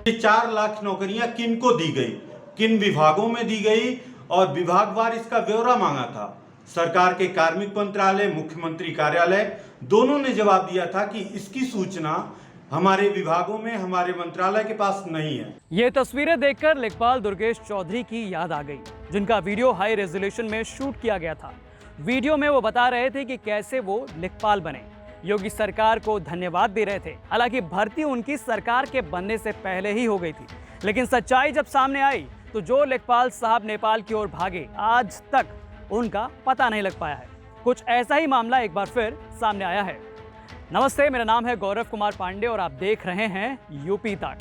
ये 4 लाख नौकरियां किनको दी गई, किन विभागों में दी गई और विभागवार इसका ब्यौरा मांगा था। सरकार के कार्मिक मंत्रालय, मुख्यमंत्री कार्यालय दोनों ने जवाब दिया था कि इसकी सूचना हमारे विभागों में, हमारे मंत्रालय के पास नहीं है। ये तस्वीरें देखकर लेखपाल दुर्गेश चौधरी की याद आ गई, जिनका वीडियो हाई रेजोल्यूशन में शूट किया गया था। वीडियो में वो बता रहे थे कि कैसे वो लेखपाल बने, योगी सरकार को धन्यवाद दे रहे थे। हालांकि भर्ती उनकी सरकार के बनने से पहले ही हो गई थी, लेकिन सच्चाई जब सामने आई तो जो लेखपाल साहब नेपाल की ओर भागे, आज तक उनका पता नहीं लग पाया है। कुछ ऐसा ही मामला एक बार फिर सामने आया है। नमस्ते, मेरा नाम है गौरव कुमार पांडे और आप देख रहे हैं यूपी तक।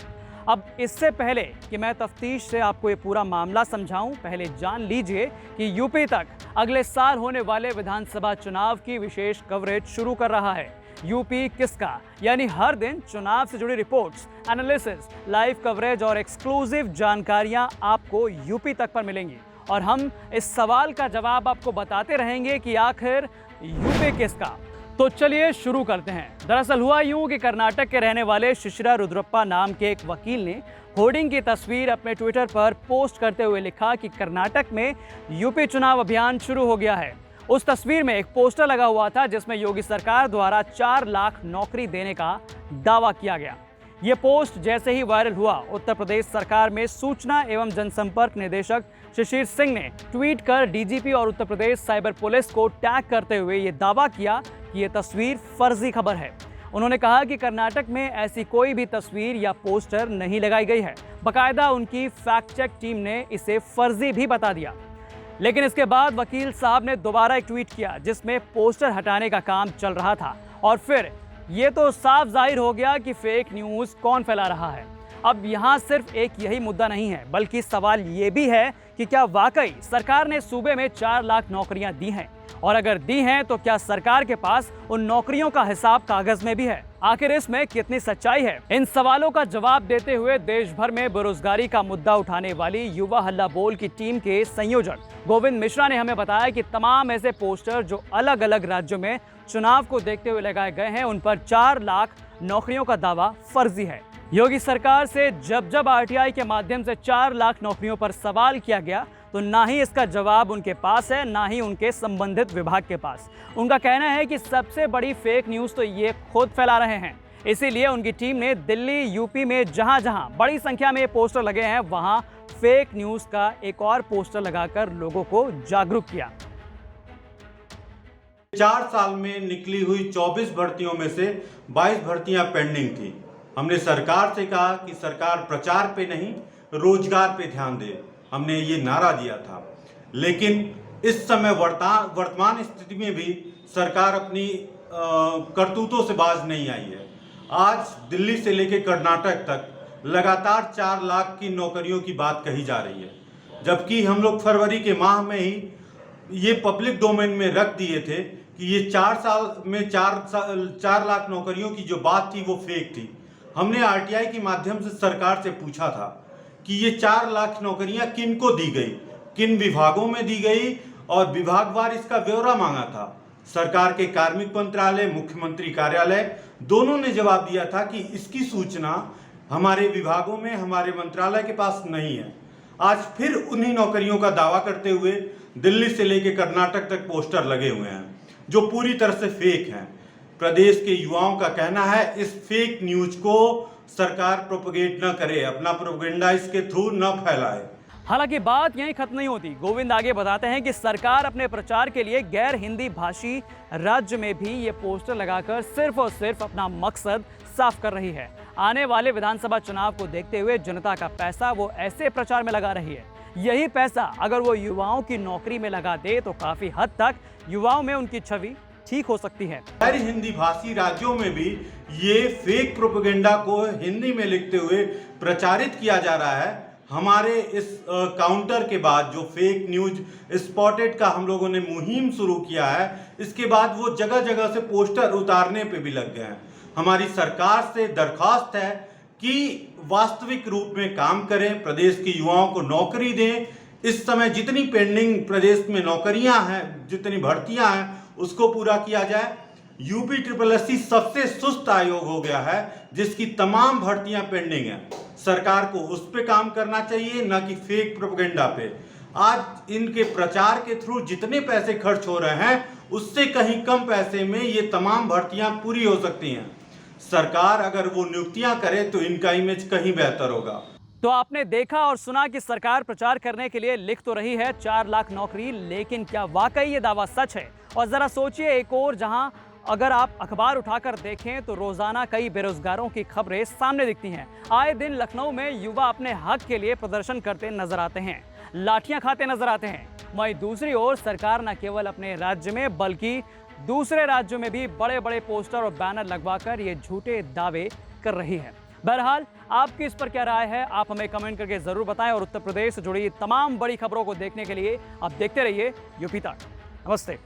अब इससे पहले कि मैं तफ्तीश से आपको ये पूरा मामला समझाऊं, पहले जान लीजिए कि यूपी तक अगले साल होने वाले विधानसभा चुनाव की विशेष कवरेज शुरू कर रहा है। यूपी किसका, यानी हर दिन चुनाव से जुड़ी रिपोर्ट्स, एनालिसिस, लाइव कवरेज और एक्सक्लूसिव जानकारियां आपको यूपी तक पर मिलेंगी और हम इस सवाल का जवाब आपको बताते रहेंगे कि आखिर यूपी किसका। तो चलिए शुरू करते हैं। दरअसल हुआ यूं कि कर्नाटक के रहने वाले शिशिरा रुद्रप्पा नाम के एक वकील ने होर्डिंग की तस्वीर अपने ट्विटर पर पोस्ट करते हुए लिखा कि कर्नाटक में यूपी चुनाव अभियान शुरू हो गया है। उस तस्वीर में एक पोस्टर लगा हुआ था जिसमें योगी सरकार द्वारा 4 लाख नौकरी देने का दावा किया गया। ये पोस्ट जैसे ही वायरल हुआ, उत्तर प्रदेश सरकार में सूचना एवं जनसंपर्क निदेशक शिशिर सिंह ने ट्वीट कर डीजीपी और उत्तर प्रदेश साइबर पुलिस को टैग करते हुए ये दावा किया कि ये तस्वीर फर्जी खबर है। उन्होंने कहा कि कर्नाटक में ऐसी कोई भी तस्वीर या पोस्टर नहीं लगाई गई है। बाकायदा उनकी फैक्ट चेक टीम ने इसे फर्जी भी बता दिया। लेकिन इसके बाद वकील साहब ने दोबारा एक ट्वीट किया जिसमें पोस्टर हटाने का काम चल रहा था और फिर ये तो साफ जाहिर हो गया कि फेक न्यूज़ कौन फैला रहा है। अब यहाँ सिर्फ एक यही मुद्दा नहीं है, बल्कि सवाल ये भी है कि क्या वाकई सरकार ने सूबे में 4 लाख नौकरियां दी हैं, और अगर दी हैं तो क्या सरकार के पास उन नौकरियों का हिसाब कागज में भी है। आखिर इसमें कितनी सच्चाई है? इन सवालों का जवाब देते हुए देश भर में बेरोजगारी का मुद्दा उठाने वाली युवा हल्ला बोल की टीम के संयोजक गोविंद मिश्रा ने हमें बताया कि तमाम ऐसे पोस्टर जो अलग अलग राज्यों में चुनाव को देखते हुए लगाए गए हैं, उन पर 4 लाख नौकरियों का दावा फर्जी है। योगी सरकार से जब जब आरटीआई के माध्यम से 4 लाख नौकरियों पर सवाल किया गया तो ना ही इसका जवाब उनके पास है, ना ही उनके संबंधित विभाग के पास। उनका कहना है कि सबसे बड़ी फेक न्यूज़ तो ये खुद फैला रहे हैं। इसीलिए उनकी टीम ने दिल्ली, यूपी में जहां जहां बड़ी संख्या में पोस्टर लगे हैं, वहां फेक न्यूज़ का एक और पोस्टर लगाकर लोगों को जागरूक किया। 4 साल में निकली हुई 24 भर्तियों में से 22 भर्तियां पेंडिंग थी। हमने सरकार से कहा कि सरकार प्रचार पे नहीं, रोजगार पे ध्यान दे। हमने ये नारा दिया था, लेकिन इस समय वर्तमान स्थिति में भी सरकार अपनी करतूतों से बाज नहीं आई है। आज दिल्ली से लेकर कर्नाटक तक लगातार 4 लाख की नौकरियों की बात कही जा रही है, जबकि हम लोग फरवरी के माह में ही ये पब्लिक डोमेन में रख दिए थे कि ये 4 साल में 4 लाख नौकरियों की जो बात थी वो फेक थी। हमने आरटीआई के माध्यम से सरकार से पूछा था कि ये 4 लाख नौकरियां किनको दी गई, किन विभागों में दी गई और विभागवार इसका ब्यौरा मांगा था। सरकार के कार्मिक मंत्रालय, मुख्यमंत्री कार्यालय दोनों ने जवाब दिया था कि इसकी सूचना हमारे विभागों में, हमारे मंत्रालय के पास नहीं है। आज फिर उन्हीं नौकरियों का दावा करते हुए दिल्ली से लेकर कर्नाटक तक पोस्टर लगे हुए हैं जो पूरी तरह से फेक हैं। प्रदेश के युवाओं का कहना है इस फेक न्यूज को सरकार प्रोपगेट न करे, अपना प्रोपेगेंडा इसके थ्रू न फैलाए। हालांकि बात यहीं खत्म नहीं होती। गोविंद आगे बताते हैं कि सरकार अपने प्रचार के लिए गैर हिंदी भाषी राज्य में भी ये पोस्टर लगाकर सिर्फ और सिर्फ अपना मकसद साफ कर रही है। आने वाले विधानसभा चुनाव को देखते हुए जनता का पैसा वो ऐसे प्रचार में लगा रही है। यही पैसा अगर वो युवाओं की नौकरी में लगा दे तो काफी हद तक युवाओं में उनकी छवि ठीक हो सकती है। गैर हिंदी भाषी राज्यों में भी ये फेक प्रोपेगेंडा को हिंदी में लिखते हुए प्रचारित किया जा रहा है। हमारे इस काउंटर के बाद जो फेक न्यूज स्पॉटेड का हम लोगों ने मुहिम शुरू किया है, इसके बाद वो जगह जगह से पोस्टर उतारने पे भी लग गए हैं। हमारी सरकार से दरखास्त है कि वास्तविक रूप में काम करें, प्रदेश के युवाओं को नौकरी दें। इस समय जितनी पेंडिंग प्रदेश में नौकरियां हैं, जितनी भर्तियां हैं, उसको पूरा किया जाए। यूपी SSSC सबसे सुस्त आयोग हो गया है जिसकी तमाम भर्तियां पेंडिंग हैं। सरकार को उस पे काम करना चाहिए, ना कि फेक प्रोपेगेंडा पे। आज इनके प्रचार के थ्रू जितने पैसे खर्च हो रहे हैं उससे कहीं कम पैसे में ये तमाम भर्तियां पूरी हो सकती हैं। सरकार अगर वो नियुक्तियां करे तो इनका इमेज कहीं बेहतर होगा। तो आपने देखा और सुना कि सरकार प्रचार करने के लिए लिख तो रही है 4 लाख नौकरी, लेकिन क्या वाकई ये दावा सच है? और जरा सोचिए एक और, जहां अगर आप अखबार उठाकर देखें तो रोजाना कई बेरोजगारों की खबरें सामने दिखती हैं। आए दिन लखनऊ में युवा अपने हक के लिए प्रदर्शन करते नजर आते हैं, लाठियां खाते नजर आते हैं। वहीं दूसरी ओर सरकार न केवल अपने राज्य में बल्कि दूसरे राज्यों में भी बड़े बड़े पोस्टर और बैनर लगवाकर ये झूठे दावे कर रही है। बहरहाल आपकी इस पर क्या राय है, आप हमें कमेंट करके जरूर बताएं। और उत्तर प्रदेश से जुड़ी तमाम बड़ी खबरों को देखने के लिए आप देखते रहिए यूपी तक। नमस्ते।